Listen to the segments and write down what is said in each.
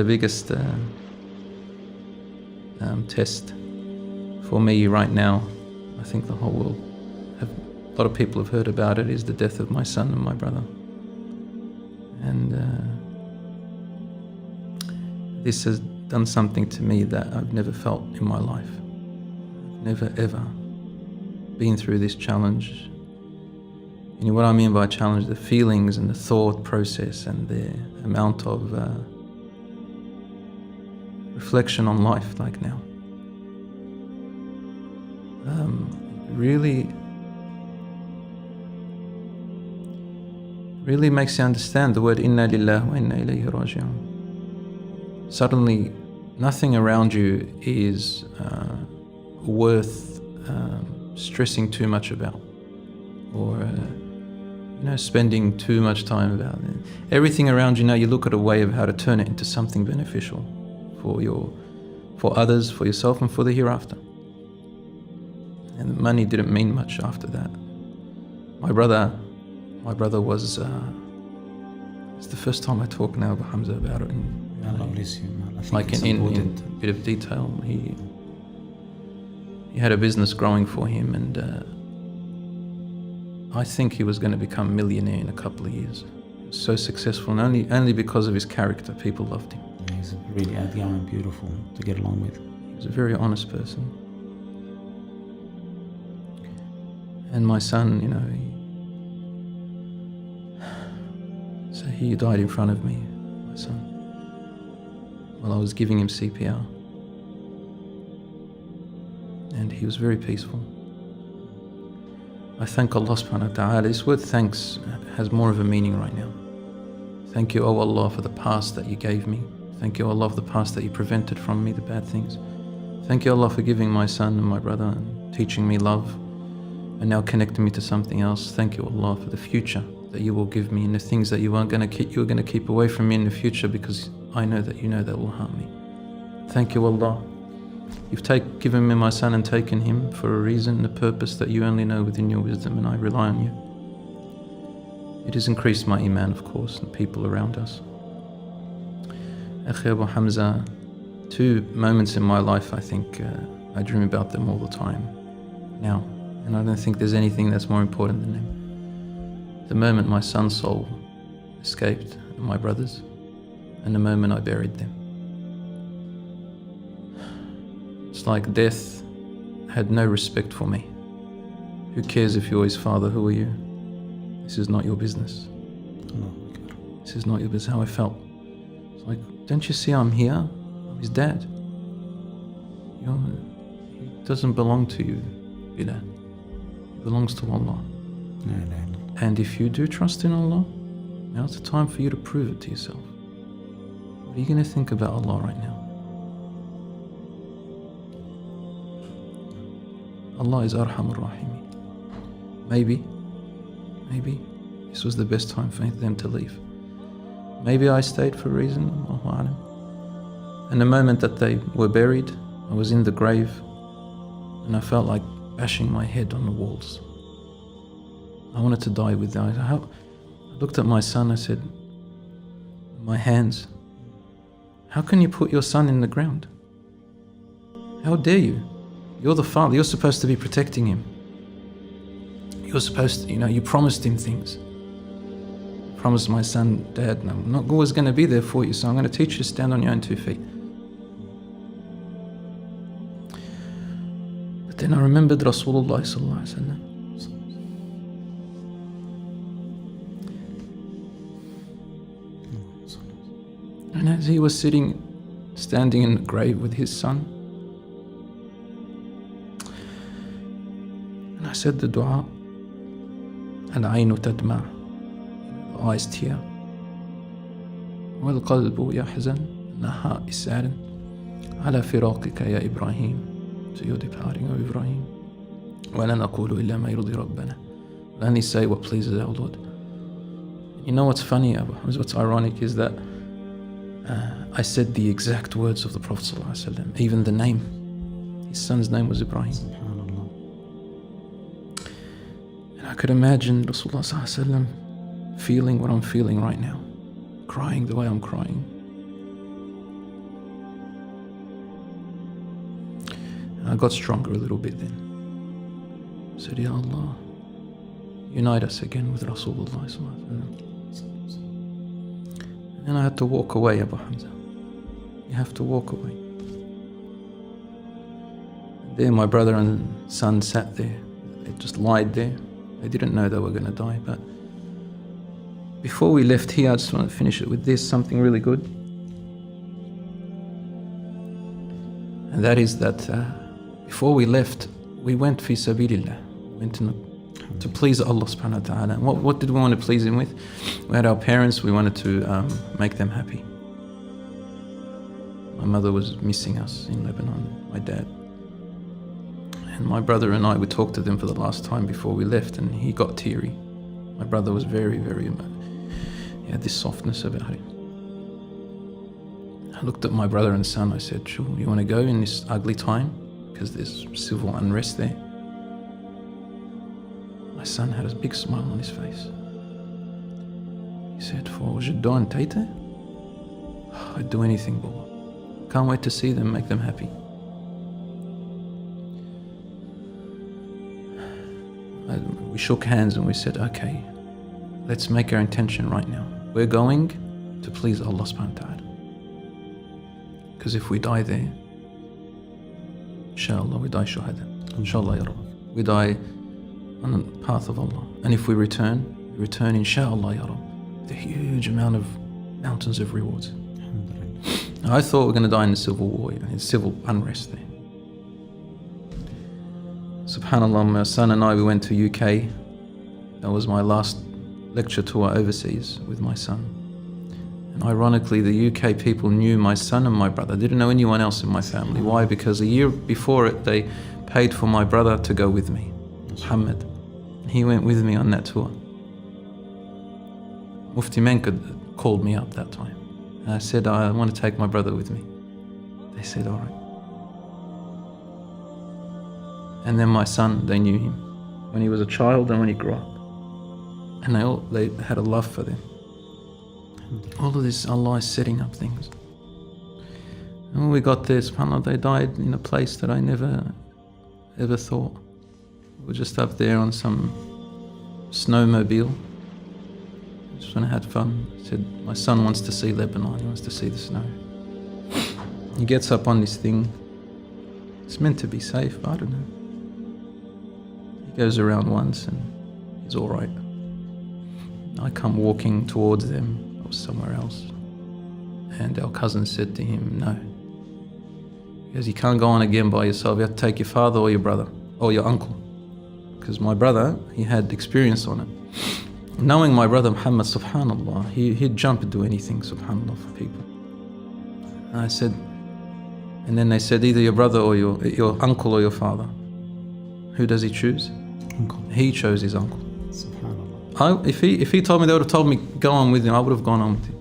the biggest test for me right now, I think the whole world, a lot of people have heard about it, is the death of my son and my brother. And this has done something to me that I've never felt in my life. I've never ever been through this challenge. You know what I mean by challenge? The feelings and the thought process and the amount of reflection on life like now. Really makes you understand the word inna lillahi wa inna ilayhi raji'un. Suddenly, nothing around you is worth stressing too much about, or spending too much time about it. Everything around you now, you look at a way of how to turn it into something beneficial for others, for yourself, and for the hereafter. And the money didn't mean much after that. My brother was. It's the first time I talk now about Hamza about it. Like in a bit of detail. He had a business growing for him, and I think he was going to become a millionaire in a couple of years. He was so successful, and only because of his character, people loved him. He's really young and beautiful to get along with. He was a very honest person. And my son, so he died in front of me, my son, while I was giving him CPR. And he was very peaceful. I thank Allah subhanahu wa ta'ala. This word thanks has more of a meaning right now. Thank you, O Allah, for the past that you gave me. Thank you, Allah, for the past that you prevented from me, the bad things. Thank you, Allah, for giving my son and my brother and teaching me love, and now connecting me to something else. Thank you, Allah, for the future that you will give me, and the things that you are going to keep away from me in the future, because I know that you know that will harm me. Thank you, Allah. You've given me my son and taken him for a reason, a purpose that you only know within your wisdom, and I rely on you. It has increased my iman, of course, and people around us. Akhi Abu Hamza, two moments in my life, I think, I dream about them all the time now, and I don't think there's anything that's more important than them. The moment my son's soul escaped, and my brother's, and the moment I buried them. It's like death had no respect for me. Who cares if you're his father? Who are you? This is not your business. This is not your business. How I felt. It's like, don't you see I'm here? I'm his dad. He doesn't belong to you, Bilal. It belongs to Allah. And if you do trust in Allah, now's the time for you to prove it to yourself. What are you going to think about Allah right now? Allah is Arhamur Rahimi. Maybe this was the best time for them to leave. Maybe I stayed for a reason, Allahu A'lam. And the moment that they were buried, I was in the grave, and I felt like bashing my head on the walls. I wanted to die with them. I looked at my son, I said, my hands, how can you put your son in the ground? How dare you? You're the father, you're supposed to be protecting him. You're supposed to, you promised him things. I promised my son, Dad, no, I'm not always going to be there for you, so I'm going to teach you to stand on your own 2 feet. But then I remembered Rasulullah sallallahu alaihi wasallam. And as he was standing in the grave with his son, and I said the dua, العين تدمع, the eyes tear, والقلب يحزن, and the heart is saddened, على فراقك يا إبراهيم, to your departing, O Ibrahim, ولا نقول إلا ما يرضي ربنا, we'll only say what pleases our Lord. You know what's funny, what's ironic is that I said the exact words of the Prophet ﷺ, even the name. His son's name was Ibrahim. And I could imagine Rasulullah ﷺ feeling what I'm feeling right now, crying the way I'm crying. I got stronger a little bit then. I said, Ya Allah, unite us again with Rasulullah sallallahu alaihi wasallam. And I had to walk away, Abu Hamza. You have to walk away. There my brother and son sat there. They just lied there. They didn't know they were going to die. But before we left here, I just want to finish it with this, something really good. And that is that before we left, we went fi sabilillah. Went to please Allah subhanahu wa ta'ala. And what did we want to please Him with? We had our parents, we wanted to make them happy. My mother was missing us in Lebanon, my dad. And my brother and I, we talked to them for the last time before we left, and he got teary. My brother was very, very, he had this softness about him. I looked at my brother and son, I said, sure, you want to go in this ugly time? Because there's civil unrest there. My son had a big smile on his face. He said, for Jadon Taita, I'd do anything, Baba. Can't wait to see them, make them happy. We shook hands and we said, okay, let's make our intention right now. We're going to please Allah subhanahu wa ta'ala. Because if we die there, inshallah, we die shuhada. Inshallah, ya Rabbi. We die on the path of Allah. And if we return inshallah, ya Rabbi, with a huge amount of mountains of rewards. I thought we were going to die in the civil war, in civil unrest there. Subhanallah, my son and I, we went to UK. That was my last lecture tour overseas with my son. And ironically, the UK people knew my son and my brother. They didn't know anyone else in my family. Why? Because a year before it, they paid for my brother to go with me, Muhammad. He went with me on that tour. Mufti Menka called me up that time. And I said, I want to take my brother with me. They said, all right. And then my son, they knew him when he was a child and when he grew up. And they had a love for them. All of this, Allah is setting up things. And when we got there, subhanAllah, they died in a place that I never, ever thought. We were just up there on some snowmobile. Just when I had fun. I said, my son wants to see Lebanon, he wants to see the snow. He gets up on this thing. It's meant to be safe, but I don't know. He goes around once and he's all right. I come walking towards them. I was somewhere else. And our cousin said to him, no. He goes, you can't go on again by yourself. You have to take your father or your brother or your uncle. Because my brother, he had experience on it. Knowing my brother Muhammad, subhanallah, he'd jump and do anything, subhanallah, for people. And I said, and then they said, either your brother or your uncle or your father. Who does he choose? Uncle. He chose his uncle. Subhanallah. If he told me, they would have told me, go on with him, I would have gone on with him.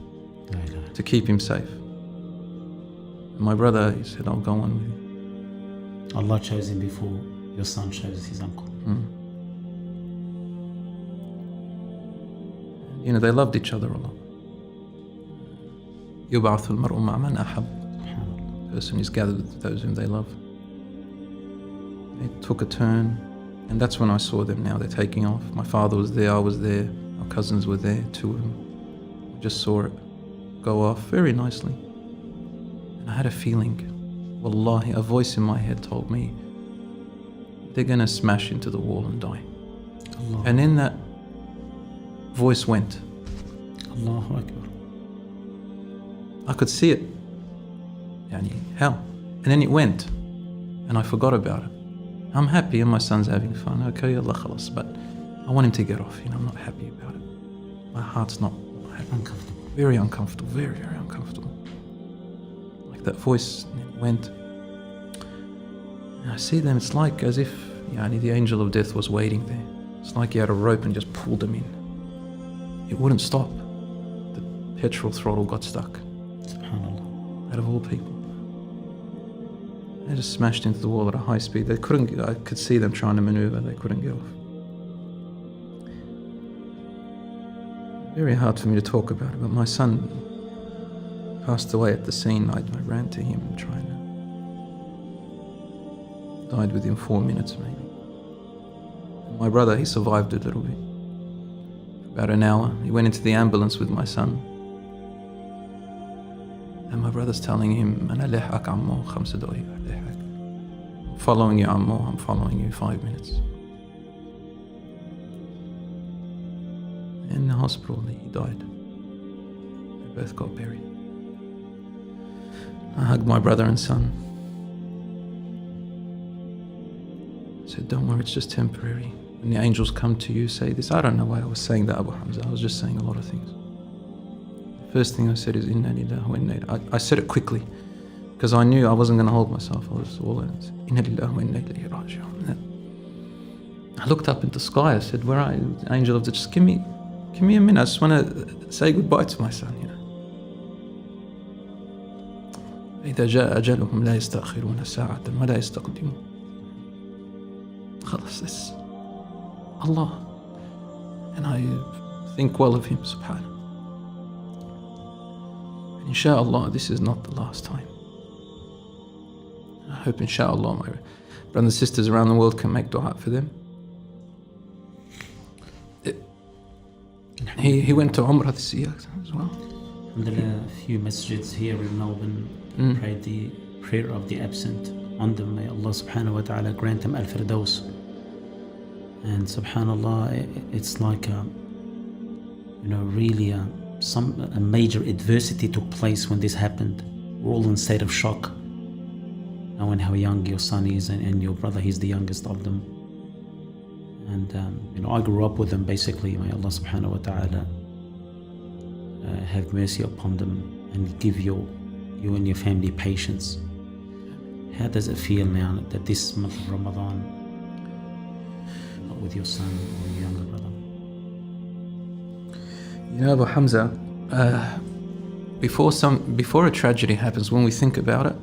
No, no. To keep him safe. And my brother, he said, I'll go on with him. Allah chose him before your son chose his uncle. You know, they loved each other a lot. يُبْعَثُ الْمَرْءُ مَعَ مَنْ أَحَبَّ. The person is gathered with those whom they love. They took a turn, and that's when I saw them now. They're taking off. My father was there, I was there, our cousins were there, two of them. I just saw it go off very nicely. And I had a feeling, wallahi, a voice in my head told me, they're going to smash into the wall and die. Allah. And then that voice went. Allahu Akbar. I could see it. Yani, how? And then it went. And I forgot about it. I'm happy and my son's having fun. Okay, Allah khalas. But I want him to get off. You know, I'm not happy about it. My heart's not happy. Uncomfortable. Very uncomfortable. Very, very uncomfortable. Like that voice went. And I see them. It's like as if the angel of death was waiting there. It's like he had a rope and just pulled them in. It wouldn't stop. The petrol throttle got stuck. Subhanallah. Out of all people. They just smashed into the wall at a high speed. They couldn't, I could see them trying to maneuver. They couldn't get off. Very hard for me to talk about it, but my son passed away at the scene. I ran to him trying to died within 4 minutes maybe. And my brother, he survived a little bit. For about an hour, he went into the ambulance with my son. And my brother's telling him, أنا لحقك عمو 5 دقايق لحقك. I'm following you عمو, I'm following you 5 minutes. In the hospital, he died. They both got buried. I hugged my brother and son. I said, don't worry, it's just temporary. When the angels come to you, say this. I don't know why I was saying that, Abu Hamza. I was just saying a lot of things. The first thing I said is, Inna lillahi wa inna ilayhi. I said it quickly because I knew I wasn't going to hold myself. I was all in it. Inna lillahi wa inna ilayhi raji'un. I looked up into the sky. I said, where are you? The angel of the, just give me a minute. I just want to say goodbye to my son, you know. إذا جاء أجلهم لا يستأخرون ساعة ولا يستقدمون. خلاص, this Allah, and I think well of him, subhanahu. And inshallah, this is not the last time. I hope inshallah my brothers and sisters around the world can make dua for them. He went to Umrah this year as well. Alhamdulillah, a few masjids here in Melbourne prayed the prayer of the absent on them. May Allah subhanahu wa ta'ala grant them al-firdaus. And subhanallah, it's like really a major adversity took place when this happened. We're all in a state of shock, knowing how young your son is, and your brother, he's the youngest of them. And I grew up with them basically. May Allah subhanahu wa ta'ala have mercy upon them and give you and your family patience. How does it feel now that this month of Ramadan, not with your son or your younger brother? You know, Abu Hamza, before a tragedy happens, when we think about it,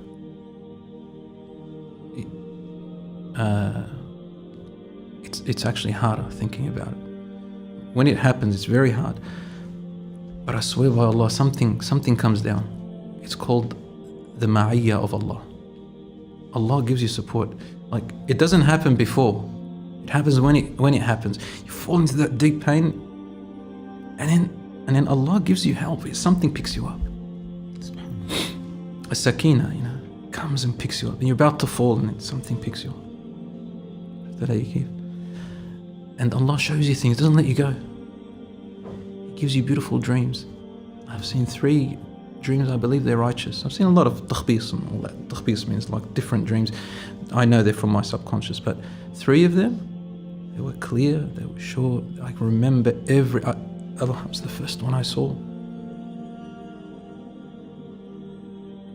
it's actually harder thinking about it. When it happens, it's very hard. But I swear by Allah, something comes down. It's called the ma'iyya of Allah. Allah gives you support. Like, it doesn't happen before. It happens when it happens. You fall into that deep pain, and then Allah gives you help. Something picks you up. A sakina, comes and picks you up. And you're about to fall, and then something picks you up. And Allah shows you things. It doesn't let you go. It gives you beautiful dreams. I've seen 3 dreams, I believe they're righteous. I've seen a lot of takhbis and all that. Takhbis means like different dreams. I know they're from my subconscious, but 3 of them, they were clear, they were short. I can remember every. It's the first one I saw.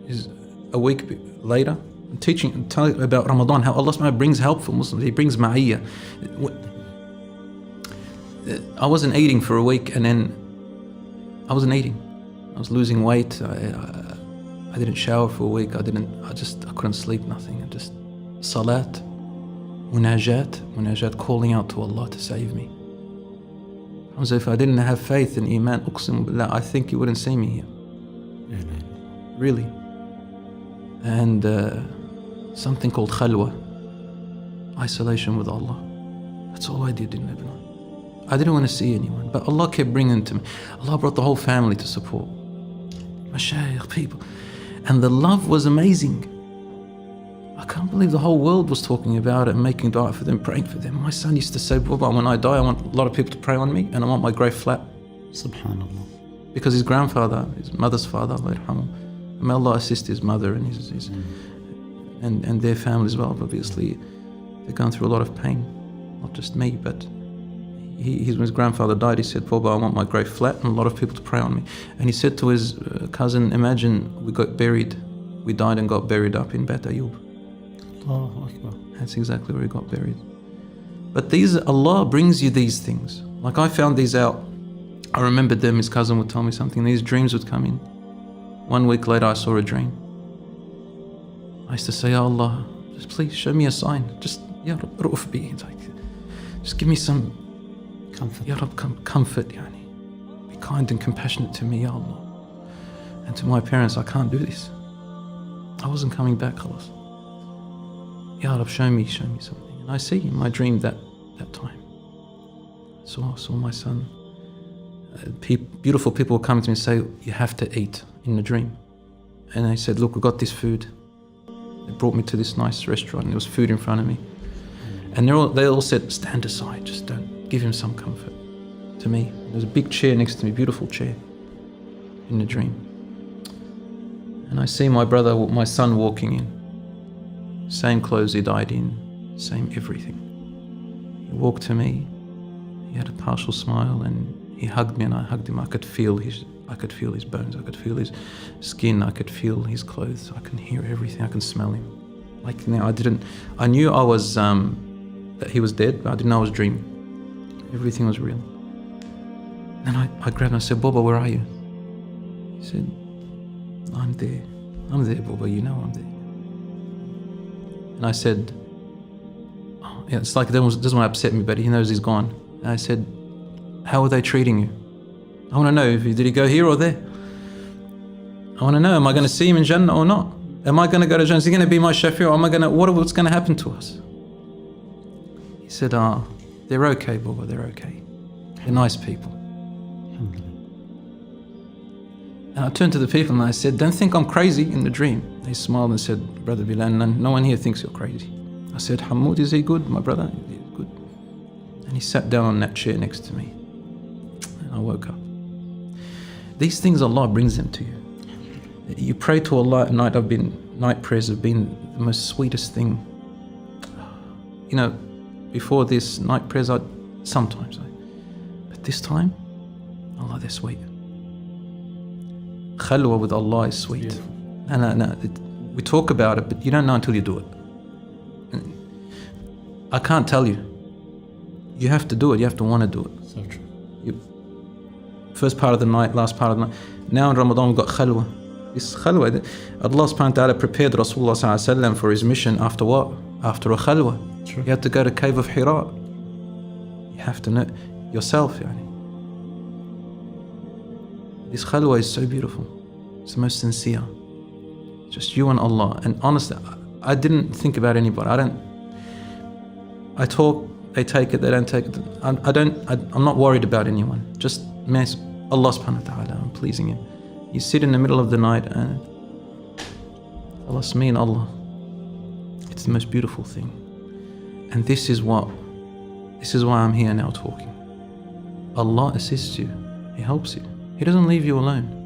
Is a week later, I'm telling about Ramadan, how Allah subhanahu brings help for Muslims. He brings ma'iyya. I wasn't eating for a week, and then I wasn't eating. I was losing weight. I didn't shower for a week. I couldn't sleep, nothing. And just salat, munajat, calling out to Allah to save me. So if I didn't have faith in iman, uqsim billah, I think you wouldn't see me here. Really. And something called khalwa, isolation with Allah. That's all I did in Lebanon. I didn't want to see anyone, but Allah kept bringing to me. Allah brought the whole family to support. Mashayikh, people. And the love was amazing. I can't believe the whole world was talking about it and making dua for them, praying for them. My son used to say, Baba, when I die, I want a lot of people to pray on me, and I want my grave flat. Subhanallah. Because his grandfather, his mother's father, may Allah assist his mother and and their family as well. Obviously, they're going through a lot of pain. Not just me, but when his grandfather died, he said, Baba, I want my grave flat and a lot of people to pray on me. And he said to his cousin, imagine we died and got buried up in Bet Ayub. Allahu Akbar. That's exactly where he got buried. But Allah brings you these things. Like I found these out. I remembered them, his cousin would tell me something. These dreams would come in. 1 week later, I saw a dream. I used to say, Ya Allah, just please show me a sign. Just, Ya Rab, ru'uf bi. Just give me some comfort. Ya Rab, comfort, yani. Be kind and compassionate to me, Ya Allah. And to my parents, I can't do this. I wasn't coming back, khalas. Ya Rab, show me something. And I see in my dream that time. Saw my son. Beautiful people come to me and say, you have to eat in the dream. And I said, look, we got this food. They brought me to this nice restaurant and there was food in front of me. And they all said, stand aside, just don't, give him some comfort. To me, there was a big chair next to me, beautiful chair, in the dream. And I see my son walking in. Same clothes he died in, same everything. He walked to me, he had a partial smile and he hugged me and I hugged him. I could feel his bones, I could feel his skin, I could feel his clothes, I can hear everything, I can smell him. Like now, I knew I was, that he was dead, but I didn't know I was dreaming. Everything was real. And I grabbed him and I said, Baba, where are you? He said, I'm there, Baba, you know I'm there. And I said, oh, yeah, it's like it doesn't want to upset me, but he knows he's gone. And I said, how are they treating you? I want to know, did he go here or there? I want to know, am I going to see him in Jannah or not? Am I going to go to Jannah? Is he going to be my Shafi, or what's going to happen to us? He said, they're okay, Baba, they're okay. They're nice people. And I turned to the people and I said, don't think I'm crazy in the dream. They smiled and said, Brother Bilal, no one here thinks you're crazy. I said, Hamoud, is he good, my brother? He's good. And he sat down on that chair next to me. And I woke up. These things, Allah brings them to you. You pray to Allah at night. Night prayers have been the most sweetest thing. You know, before this, night prayers but this time, Allah, they're sweet. Khalwa with Allah is sweet. No. We talk about it, but you don't know until you do it. I can't tell you. You have to do it. You have to want to do it. So true. First part of the night, last part of the night. Now in Ramadan we've got khalwa. This khalwa, Allah subhanahu wa ta'ala prepared Rasulullah sallallahu alaihi wasallam for his mission after what? After a khalwa. True. You have to go to cave of Hira. You have to know yourself, yani. This khalwa is so beautiful. It's the most sincere. Just you and Allah. And honestly, I didn't think about anybody. I talk, they take it, they don't take it. I'm not worried about anyone. Just Allah subhanahu wa ta'ala, I'm pleasing Him. You sit in the middle of the night and Allah's me and Allah. It's the most beautiful thing. And this is why I'm here now talking. Allah assists you. He helps you. He doesn't leave you alone.